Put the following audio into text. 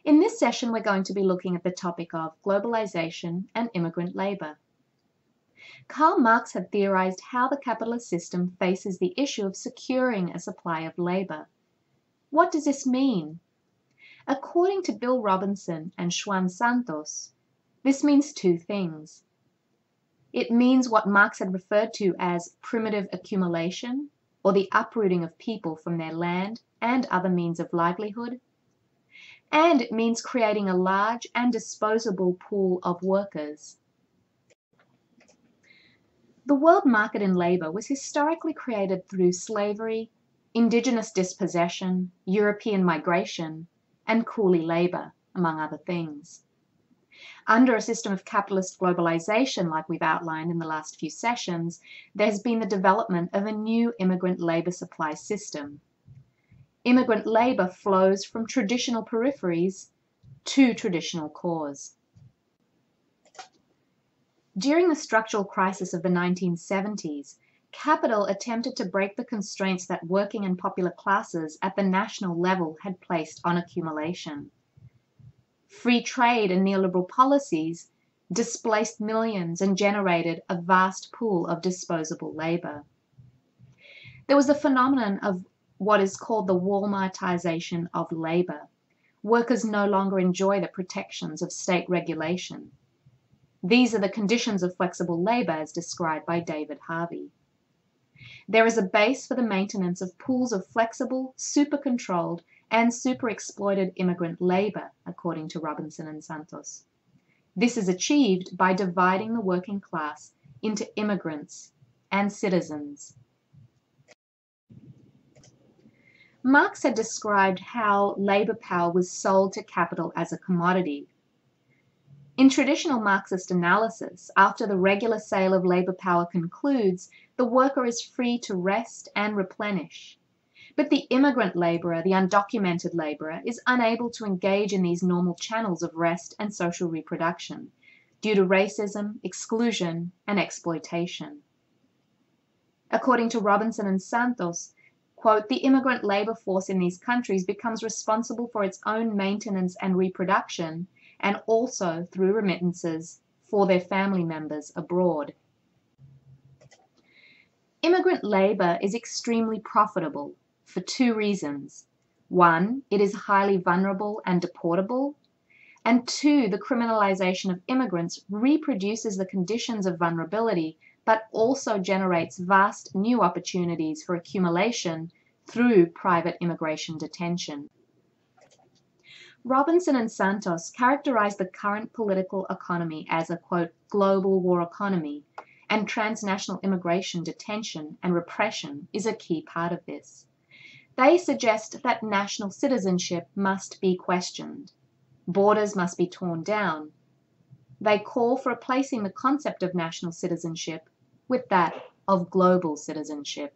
In this session, we're going to be looking at the topic of globalization and immigrant labor. Karl Marx had theorized how the capitalist system faces the issue of securing a supply of labor. What does this mean? According to Bill Robinson and Xuan Santos, this means two things. It means what Marx had referred to as primitive accumulation, or the uprooting of people from their land and other means of livelihood. And it means creating a large and disposable pool of workers. The world market in labor was historically created through slavery, indigenous dispossession, European migration, and coolie labor, among other things. Under a system of capitalist globalization, like we've outlined in the last few sessions, there's been the development of a new immigrant labor supply system. Immigrant labor flows from traditional peripheries to traditional cores. During the structural crisis of the 1970s, capital attempted to break the constraints that working and popular classes at the national level had placed on accumulation. Free trade and neoliberal policies displaced millions and generated a vast pool of disposable labor. There was a phenomenon of what is called the Walmartization of labor. Workers no longer enjoy the protections of state regulation. These are the conditions of flexible labor as described by David Harvey. There is a base for the maintenance of pools of flexible, super-controlled, and super-exploited immigrant labor, according to Robinson and Santos. This is achieved by dividing the working class into immigrants and citizens. Marx had described how labor power was sold to capital as a commodity. In traditional Marxist analysis, after the regular sale of labor power concludes, the worker is free to rest and replenish. But the immigrant laborer, the undocumented laborer, is unable to engage in these normal channels of rest and social reproduction due to racism, exclusion, and exploitation. According to Robinson and Santos, quote, the immigrant labor force in these countries becomes responsible for its own maintenance and reproduction, and also through remittances for their family members abroad. Immigrant labor is extremely profitable for two reasons. One, it is highly vulnerable and deportable. And two, the criminalization of immigrants reproduces the conditions of vulnerability, but also generates vast new opportunities for accumulation through private immigration detention. Robinson and Santos characterized the current political economy as a, quote, global war economy, and transnational immigration detention and repression is a key part of this. They suggest that national citizenship must be questioned. Borders must be torn down. They call for replacing the concept of national citizenship with that of global citizenship.